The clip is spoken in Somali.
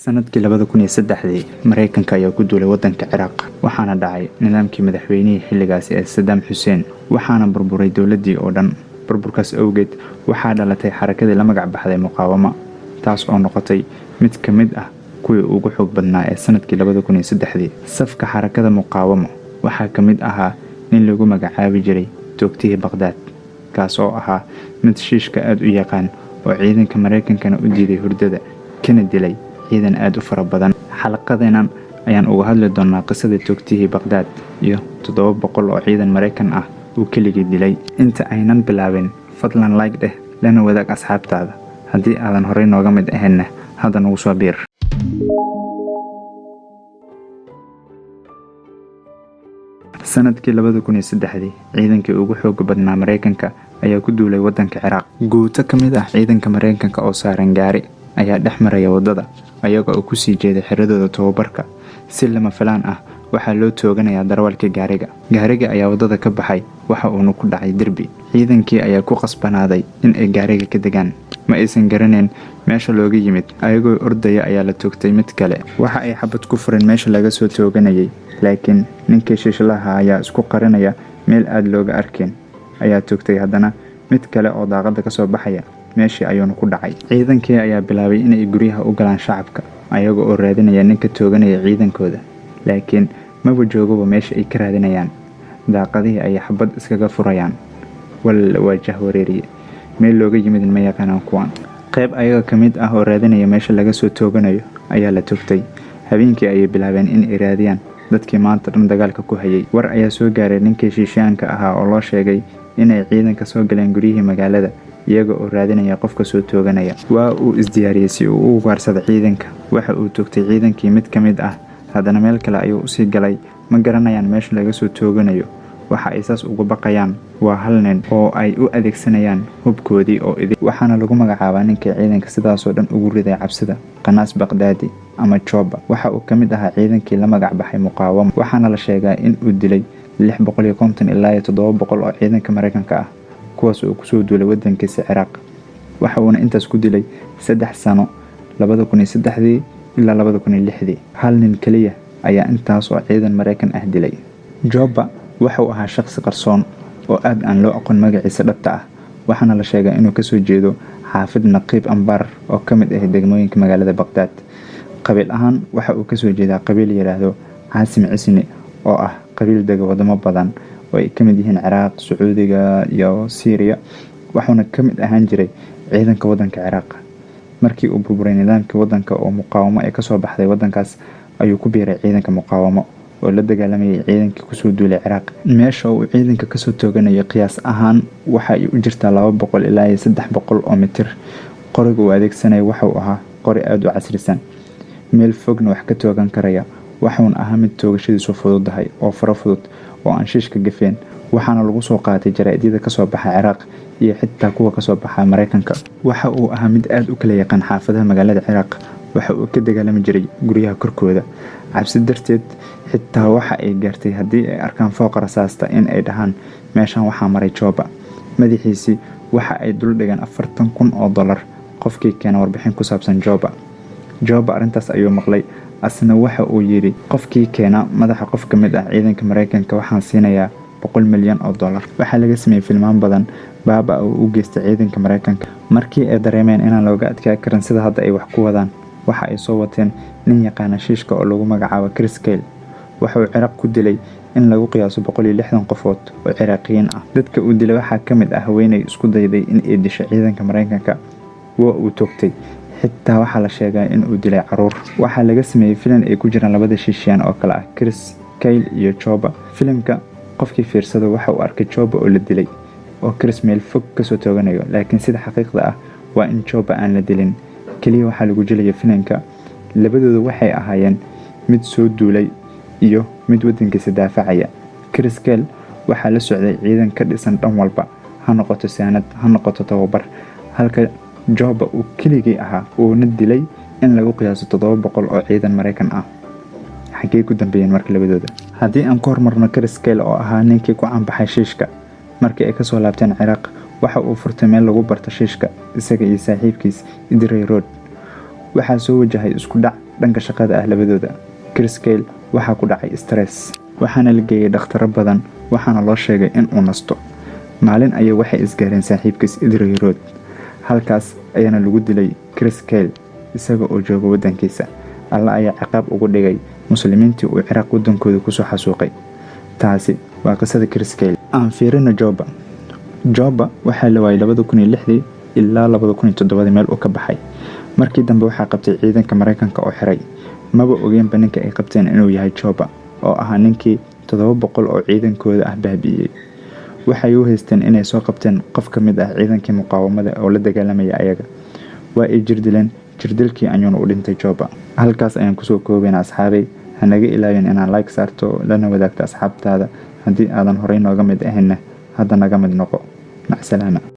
sanadkii 2003 Mareykanka ayaa ku duulay wadanka Ciraaq waxaana dhacay nidaamkii madaxweynihii xilligaas ee Saddam Hussein waxaana burburay dawladii oo dhan. Burburkaas awgeed waxaa dhalatay xarakadii la magac baxday Muqaawama, taas oo noqotay mid ka mid ah kuwii ugu xoog badnaa ee sanadkii 2003. Safka xarakada Muqaawama waxaa ka mid ahaa nin lagu magacaabi jiray Toogtihii Baghdad, kaas oo ahaa mid shiishka aad u yaqaan oo ciidanka Mareykankana u diiday hurdada kana dilay ciidan aad u fara badan. Xalaqadeenan ayaan uga hadli doonaa qisadii Toogtihii Baghdad iyo 700 oo ciidan Mareykan ah uu keligii dilay. Inta aynan bilaabin, fadlan like dheh lana wadaag asxaabtaada. Haddii aadan horey nooga mid ahaynna hadda nagu soo biir. sanadkii 2003 ciidankii ugu xoog badnaa Mareykanka ayaa ku duulay wadanka Ciraaq. Guuto ka mid ah ciidanka Mareykanka oo saaran gaari ayaa dhex maraya wadada ayaga oo ku sii jeeday xiradooda tababarka. Si lama filaan ah waxaa loo tooganayaa darawalkii gaariga ayaa wadada ka baxay waxa uuna ku dhacay derbi. Ciidankii ayaa ku qasbanaaday in ay gaariga ka degaan, ma aysan garaneyn meesha looga yimid. Ayagoo ordaya ayaa la toogtay mid kale. Waxa ay xabad ku fureen meesha laga soo tooganayay, laakiin ninkii shishlaha ayaa isku qarinaya meel aad looga arkeen ayaa toogtay haddana mid kale oo daaqada ka soo baxaya. meeshii ayuuna ku dhacay. Ciidankii ayaa bilaabay inay guryaha u galaan shacabka ayaga oo raadinaya ninka tooganaya ciidankooda, laakiin maba joogaba meesha ay ka raadinayaan. daaqadihii ayay xabad iskaga furayaan. walla waa jahwareeriye, meel looga yimid ma yaqaanaan kuwan. qayb ayaga ka mid ah oo raadinaya meesha laga soo tooganayo ayaa la toogtay. habeenkii ayay bilaabeen in ay raadiyaan dadkii maanta dhan dagaalka ku hayay. War ayaa soo gaaray ninkii shiishaanka ahaa oo loo sheegay inay ciidanka soo galeen guryihii magaalada iyaga oo raadinaya qofka soo tooganaya. Waa uu isdiyaariyay si uu u ugaarsado ciidanka. Waxa uu toogtay ciidankii mid ka mid ah, haddana meel kale ayuu usii galay. Ma garanayaan meesha laga soo tooganayo. waxa ay saas uga baqayaan waa hal nin oo ay u adeegsanayaan hubkoodii oo idin. Waxaana lagu magacaabaa ninkii ciidanka sidaasoo dhan ugu riday cabsida Qanaas Baghdadi ama Joba. Waxa uu ka mid ahaa ciidankii la magac baxay Muqaawama, waxaana la sheegaa in uu dilay 650 ilaa 700 oo ciidanka Mareykanka ah, kuwaas oo kusoo duulay wadankiisa Ciraaq. waxa uuna intaas ku dilay 3 sano 2003 ilaa 2006. hal nin kaliya ayaa intaas oo ciidan Mareykan ah dilay. Joba waxa uu ahaa shakhsi qarsoon oo aad aan loo aqoon magaciisa dhabta ah, waxaana la sheegaa inuu ka soo jeedo xaafid Naqiib Anbar oo ka mid ah degmooyinka magaalada Baghdad. qabiil ahaan waxa uu ka soo jeedaa qabiil yiraahdo Caasim Cisni oo ah qabiil dega wadamo badan oo ay ka mid yihiin Ciraaq, Sacuudiga iyo Syria. waxaana ka mid ahaan jiray ciidanka wadanka Ciraaq. markii uu burburay nidaamka wadanka oo Muqaawamo ay ka soo baxday wadankaas ayuu ku biiray ciidanka Muqaawamo oo la dagaalamayay ciidankii kusoo duulay Ciraaq. meesha uu ciidanka ka soo tooganayo qiyaas ahaan waxa ay u jirtaa 200 ilaa 300 oo mitir. qoriga uu adeegsanay waxa uu ahaa qori aad u casrisan, meel fogna wax ka toogan karaya. waxauna ahaa mid toogashadiisu fududahay oo faro fudud oo aan shiishka gafeen. waxaana lagu soo qaatay jaraa'idada ka soo baxa Ciraaq iyo xitaa kuwa ka soo baxa Mareykanka. waxa uu ahaa mid aad u kala yaqaan xaafadaha magaalada Ciraaq. waxa uu ka dagaalami jiray guryaha korkooda. cabsi darteed xitaa waxa ay gaartay haddii ay arkaan fooqa rasaasta in ay dhahaan meeshan waxaa maray Joba. madaxiisii waxa ay dul dhigeen $40,000 qofkii keena warbixin ku saabsan Joba. arrintaas ayuu maqlay, asna waxa uu yiri qofkii keena madaxa qof ka mid ah ciidanka Mareykanka waxaan siinayaa $100 milyan. waxaa laga sameeyay filmaan badan baaba oo u geystay ciidanka Mareykanka. markii ay dareemeen inaan looga adkaa karin sida hadda ay wax ku wadaan, waxa ay soo wateen nin yaqaan shiishka oo lagu magacaabo Chris Kyle. waxa uu Ciraaq ku dilay in lagu qiyaaso 160 qofood oo Ciraaqiyiin ah. dadka uu dilay waxaa ka mid ah haweeney isku dayday in ay disho ciidanka Mareykanka. waa uu toogtay. xitaa waxaa la sheegaa in uu dilay caruur. waxaa laga sameeyay filim ay ku jiraan labada shiishiyaan oo kale ah Chris Kyle iyo Joba. filimka qofkii fiirsado waxa uu arkay Joba oo la dilay oo Chris meel fog ka soo tooganayo, laakiin sida xaqiiqda ah waa in Joba aan la dilin. kaliya waxaa lagu jilay filimka labadooda waxay ahaayeen mid soo duulay iyo mid wadankiisa daafacaya. Chris Kyle waxaa la socday ciidan ka dhisan dhan walba, ha noqoto saanad ha noqoto tababar, halka Joba uu keligii ahaa uuna dilay in lagu qiyaaso 700 oo ciidan Mareykan ah. xagee ku dambeeyeen marka labadooda? haddii aan ku hormarno Chris Kyle oo ahaa ninkii ku canbaxay shiishka, markii ay ka soo laabteen Ciraaq waxa uu furtay meel lagu barto shiishka isaga iyo saaxiibkiis Idris Road. waxaa soo wajahay isku dhac dhanka shaqada ah labadooda. Chris Kale waxaa ku dhacay stress, waxaana la geeyay dhakhtaro badan, waxaana loo sheegay in uu nasto. Maalin ayay waxay isgaareen saaxiibkiis Edrey Road, halkaas ayaana lagu dilay Chris Kale isaga oo jooga wadankiisa. Alla ayaa ciqaab ugu dhigay muslimiintii uu Ciraaq wadankooda kusoo xasuuqay. taasi waa qisada Chris Kale. Aan fiirino Joba waxaa la waayay 2006 ilaa 2007 meel uu ka baxay. Markii dambe waxaa qabtay ciidanka Mareykanka oo xiray. Maba ogeenba ninka ay qabteen inuu yahay Joba oo ahaa ninkii 700 oo ciidankooda ah baabi'iyay. Waxay u haysteen inay soo qabteen qof ka mid ah ciidankii muqaawamada oo la dagaalamaya ayaga. Waa ay jirdileen, jirdilkii ayuuna u dhintay Joba. Halkaas ayaan kusoo koobaynaa asxaabay. hanaga ilaawin inaan like saarto lana wadaagto asxaabtaada haddii aadan horey nooga mid ahayna hadda naga mid noqo. Mac salaama.